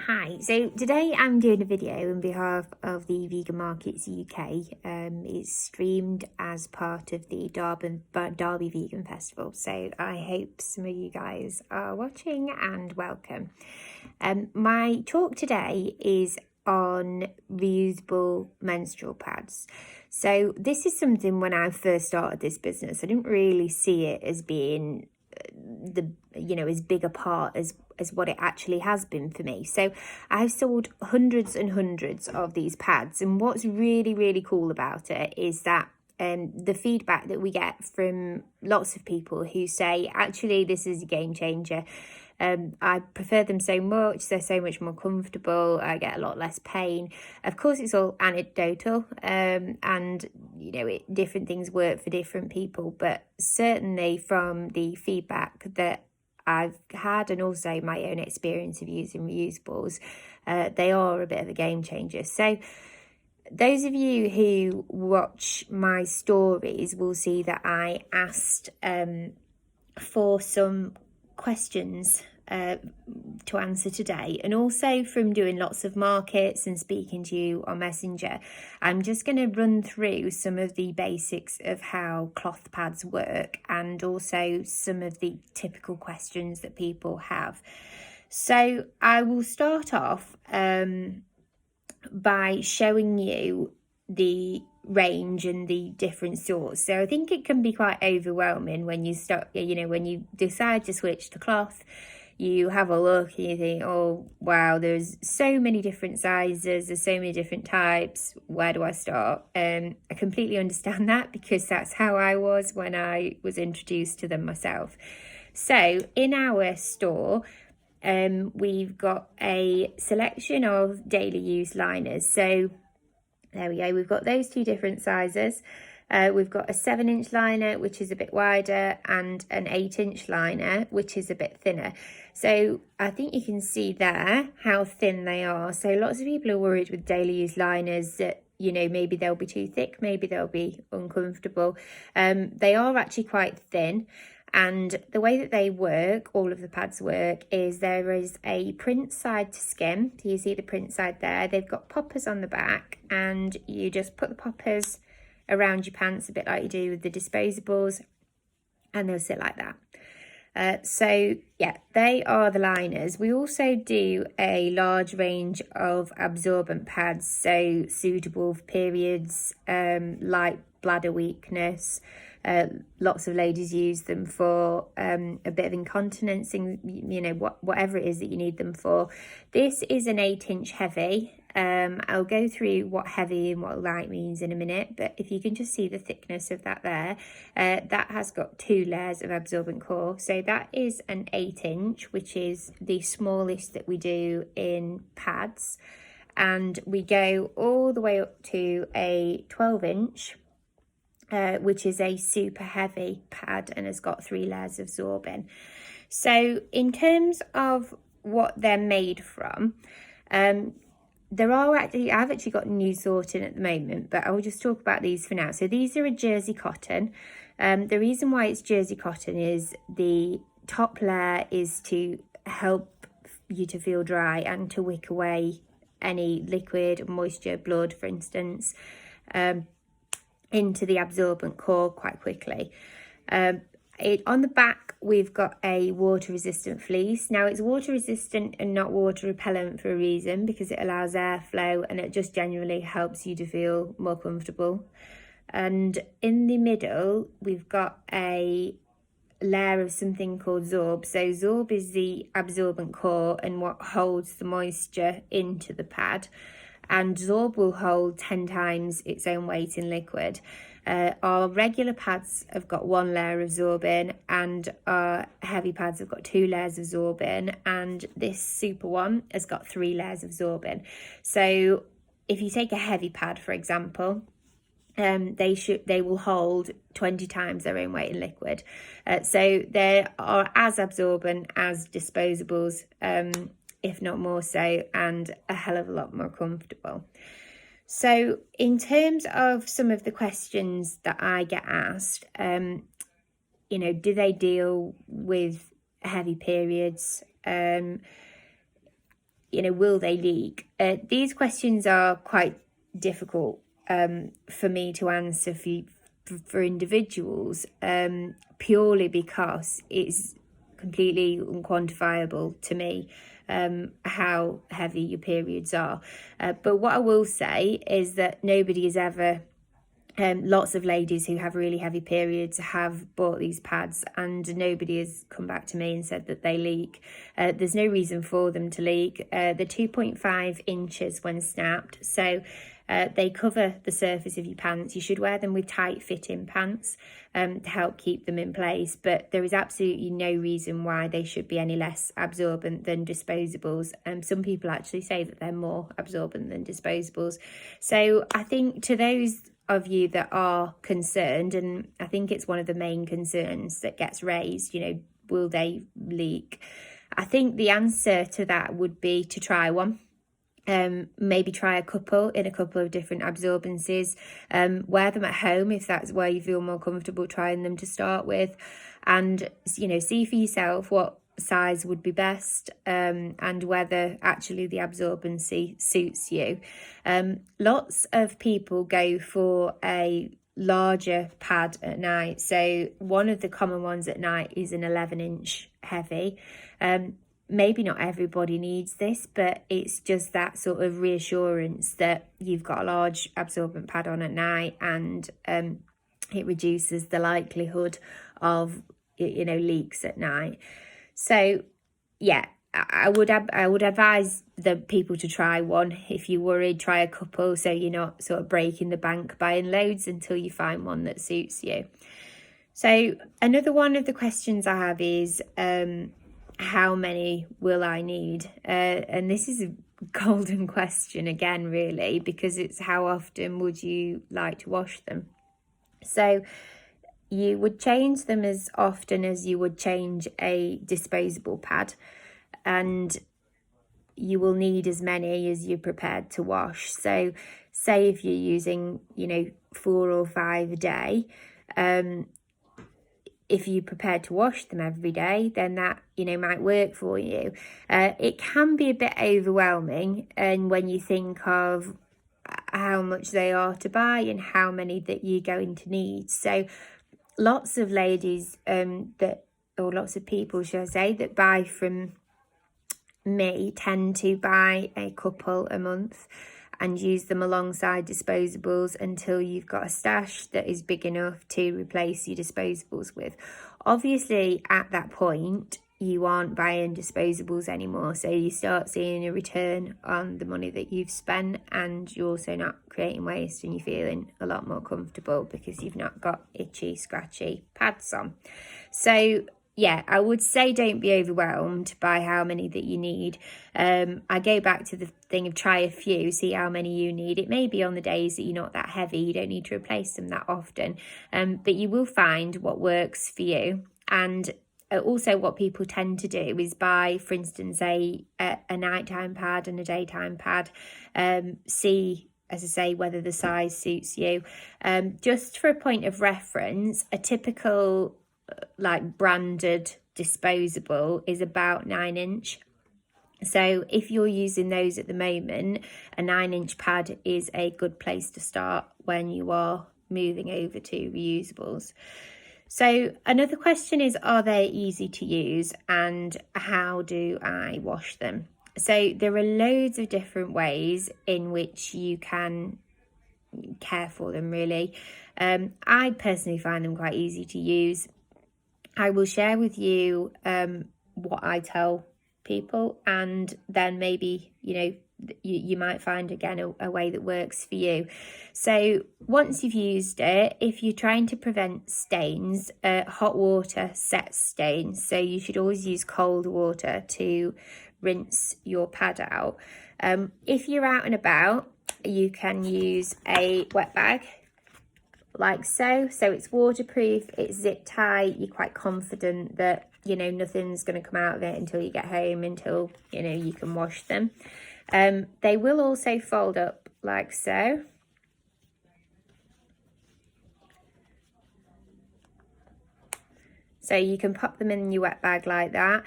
Hi, so today I'm doing a video on behalf of the Vegan Markets UK. It's streamed as part of the Derby Vegan Festival, so I hope some of you guys are watching and welcome. My talk today is on reusable menstrual pads. So this is something when I first started this business, I didn't really see it as being as big a part as what it actually has been for me. So I've sold hundreds and hundreds of these pads, and what's really cool about it is that the feedback that we get from lots of people who say, actually, this is a game changer. I prefer them so much, they're so much more comfortable, I get a lot less pain. Of course, it's all anecdotal, and different things work for different people, but certainly from the feedback that I've had and also my own experience of using reusables, they are a bit of a game changer. So those of you who watch my stories will see that I asked for some questions to answer today, and also from doing lots of markets and speaking to you on Messenger, I'm just going to run through some of the basics of how cloth pads work and also some of the typical questions that people have. So I will start off by showing you the range and the different sorts. So I think it can be quite overwhelming when you start, when you decide to switch to cloth. You have a look and you think, oh wow, there's so many different sizes, there's so many different types, where do I start? I completely understand that, because that's how I was when I was introduced to them myself. So in our store, we've got a selection of daily use liners. So there we go, we've got those two different sizes. We've got a 7-inch liner, which is a bit wider, and an 8-inch liner, which is a bit thinner. So I think you can see there how thin they are. So lots of people are worried with daily use liners that, maybe they'll be too thick, maybe they'll be uncomfortable. They are actually quite thin. And the way that they work, all of the pads work, is there is a print side to skim. So you see the print side there. They've got poppers on the back, and you just put the poppers around your pants a bit like you do with the disposables, and they'll sit like that. So yeah, they are the liners. We also do a large range of absorbent pads, so suitable for periods, light bladder weakness. Lots of ladies use them for a bit of incontinence, whatever it is that you need them for. This is an 8-inch heavy. I'll go through what heavy and what light means in a minute, but if you can just see the thickness of that there, that has got 2 layers of absorbent core. So that is an 8-inch, which is the smallest that we do in pads, and we go all the way up to a 12-inch, which is a super heavy pad and has got 3 layers of absorbent. So in terms of what they're made from, I've actually got new sorting at the moment, but I will just talk about these for now. So these are a jersey cotton. The reason why it's jersey cotton is the top layer is to help you to feel dry and to wick away any liquid, moisture, blood, for instance, into the absorbent core quite quickly. On the back, we've got a water resistant fleece. Now it's water resistant and not water repellent for a reason, because it allows airflow and it just generally helps you to feel more comfortable. And in the middle, we've got a layer of something called Zorb. So Zorb is the absorbent core and what holds the moisture into the pad. And Zorb will hold 10 times its own weight in liquid. Our regular pads have got 1 layer of Zorbin, and our heavy pads have got 2 layers of Zorbin, and this super one has got 3 layers of Zorbin. So if you take a heavy pad, for example, they will hold 20 times their own weight in liquid. So they are as absorbent as disposables, if not more so, and a hell of a lot more comfortable. So in terms of some of the questions that I get asked, do they deal with heavy periods? will they leak? These questions are quite difficult for me to answer for individuals, purely because it's completely unquantifiable to me how heavy your periods are. But what I will say is that nobody has ever lots of ladies who have really heavy periods have bought these pads, and nobody has come back to me and said that they leak. There's no reason for them to leak. They're 2.5 inches when snapped, so they cover the surface of your pants. You should wear them with tight fitting pants to help keep them in place, but there is absolutely no reason why they should be any less absorbent than disposables. Some people actually say that they're more absorbent than disposables. So I think to those of you that are concerned, and I think it's one of the main concerns that gets raised, will they leak? I think the answer to that would be to try one. Maybe try a couple in a couple of different absorbencies. Wear them at home if that's where you feel more comfortable trying them to start with, and see for yourself what size would be best, and whether actually the absorbency suits you. Lots of people go for a larger pad at night, so one of the common ones at night is an 11-inch heavy. Maybe not everybody needs this, but it's just that sort of reassurance that you've got a large absorbent pad on at night, and it reduces the likelihood of leaks at night. So yeah, I would advise the people to try one. If you're worried, try a couple, so you're not sort of breaking the bank buying loads until you find one that suits you. So another one of the questions I have is how many will I need? And this is a golden question again, really, because it's how often would you like to wash them? So you would change them as often as you would change a disposable pad, and you will need as many as you're prepared to wash. So say if you're using 4 or 5 a day, if you're prepared to wash them every day, then that might work for you. It can be a bit overwhelming, and when you think of how much they are to buy and how many that you're going to need. So lots of ladies or lots of people, should I say, that buy from me tend to buy a couple a month and use them alongside disposables until you've got a stash that is big enough to replace your disposables with. Obviously, at that point, you aren't buying disposables anymore, so you start seeing a return on the money that you've spent, and you're also not creating waste, and you're feeling a lot more comfortable because you've not got itchy, scratchy pads on. So yeah, I would say don't be overwhelmed by how many that you need. I go back to the thing of try a few, see how many you need. It may be on the days that you're not that heavy, you don't need to replace them that often, but you will find what works for you. And also what people tend to do is buy, for instance, a nighttime pad and a daytime pad. See, as I say, whether the size suits you. Just for a point of reference, a typical branded disposable is about 9-inch. So if you're using those at the moment, a 9-inch pad is a good place to start when you are moving over to reusables. So another question is, are they easy to use and how do I wash them? So there are loads of different ways in which you can care for them, really. I personally find them quite easy to use. I will share with you what I tell people, and then maybe you might find again a way that works for you. So once you've used it, if you're trying to prevent stains, hot water sets stains, so you should always use cold water to rinse your pad out. If you're out and about, you can use a wet bag like so it's waterproof, it's zip tight, you're quite confident that nothing's going to come out of it until you get home, until you can wash them. They will also fold up like so. So you can pop them in your wet bag like that.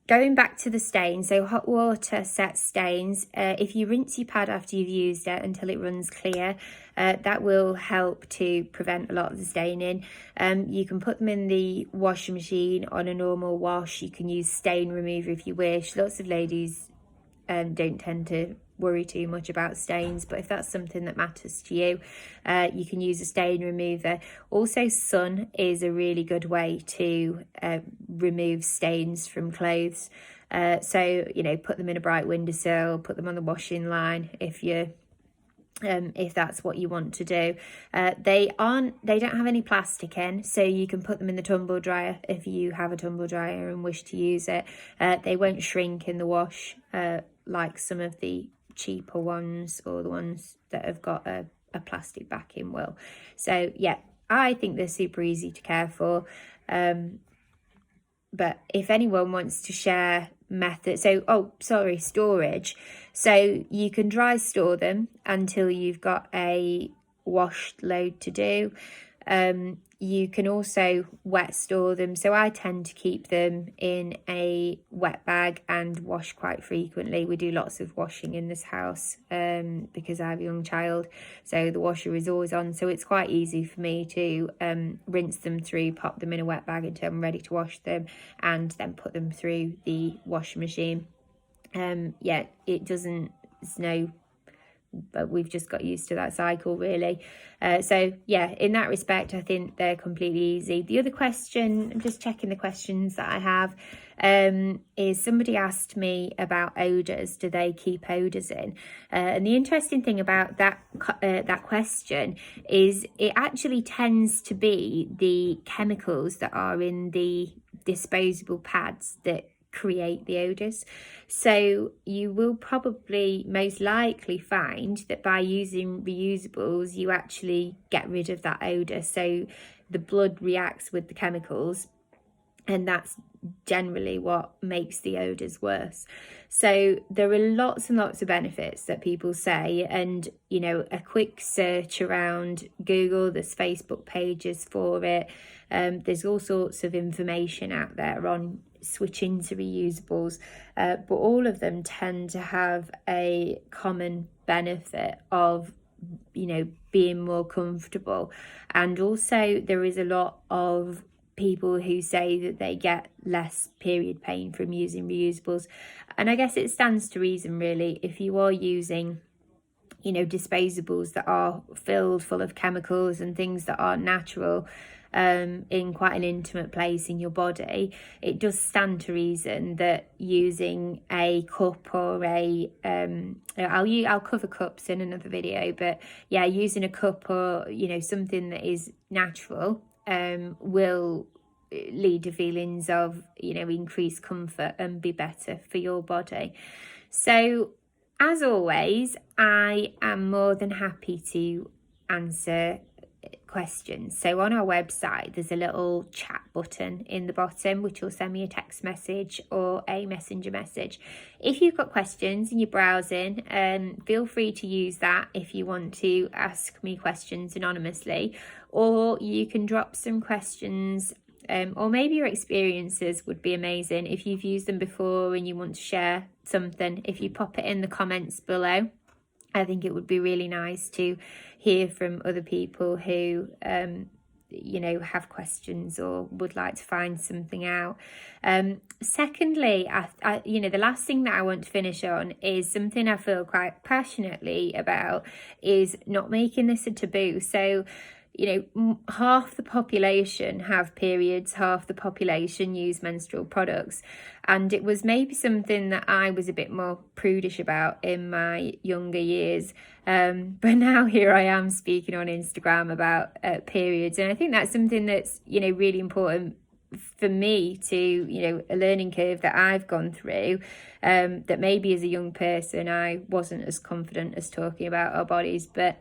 going back to the stains, so hot water sets stains. If you rinse your pad after you've used it until it runs clear, that will help to prevent a lot of the staining. You can put them in the washing machine on a normal wash. You can use stain remover if you wish. Lots of ladies don't tend to worry too much about stains, but if that's something that matters to you, you can use a stain remover. Also, sun is a really good way to remove stains from clothes. So, you know, put them in a bright windowsill, put them on the washing line if that's what you want to do. They don't have any plastic in, so you can put them in the tumble dryer if you have a tumble dryer and wish to use it. They won't shrink in the wash like some of the cheaper ones or the ones that have got a plastic backing will. So yeah, I think they're super easy to care for. But if anyone wants to share methods, storage. So you can dry store them until you've got a washed load to do. You can also wet store them. So I tend to keep them in a wet bag and wash quite frequently. We do lots of washing in this house because I have a young child. So the washer is always on. So it's quite easy for me to rinse them through, pop them in a wet bag until I'm ready to wash them, and then put them through the washing machine. Yeah, it doesn't, it's no, but we've just got used to that cycle really. So yeah, in that respect, I think they're completely easy. The other question, I'm just checking the questions that I have, is somebody asked me about odours. Do they keep odours in? And the interesting thing about that question is it actually tends to be the chemicals that are in the disposable pads that create the odours. So you will probably most likely find that by using reusables you actually get rid of that odour. So the blood reacts with the chemicals, and that's generally what makes the odours worse. So there are lots and lots of benefits that people say, and you know, a quick search around Google, there's Facebook pages for it, there's all sorts of information out there on switching to reusables, but all of them tend to have a common benefit of, you know, being more comfortable. And also there is a lot of people who say that they get less period pain from using reusables, and I guess it stands to reason really. If you are using, you know, disposables that are filled full of chemicals and things that aren't natural, in quite an intimate place in your body, it does stand to reason that using a cup or a I'll cover cups in another video, but yeah, using a cup or, you know, something that is natural will lead to feelings of, you know, increased comfort and be better for your body. So as always, I am more than happy to answer questions. So on our website there's a little chat button in the bottom which will send me a text message or a messenger message. If you've got questions and you're browsing, feel free to use that if you want to ask me questions anonymously, or you can drop some questions, or maybe your experiences would be amazing. If you've used them before and you want to share something, if you pop it in the comments below, I think it would be really nice to hear from other people who, you know, have questions or would like to find something out. Secondly, you know, the last thing that I want to finish on is something I feel quite passionately about, is not making this a taboo. So, you know, half the population have periods, half the population use menstrual products, and it was maybe something that I was a bit more prudish about in my younger years, but now here I am speaking on Instagram about periods, and I think that's something that's, you know, really important for me to, you know, a learning curve that I've gone through, that maybe as a young person I wasn't as confident as talking about our bodies, but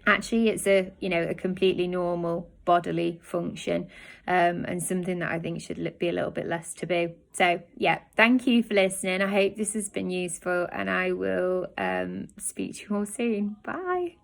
actually it's a, you know, a completely normal bodily function, and something that I think should be a little bit less taboo. So yeah, thank you for listening. I hope this has been useful, and I will speak to you all soon. Bye.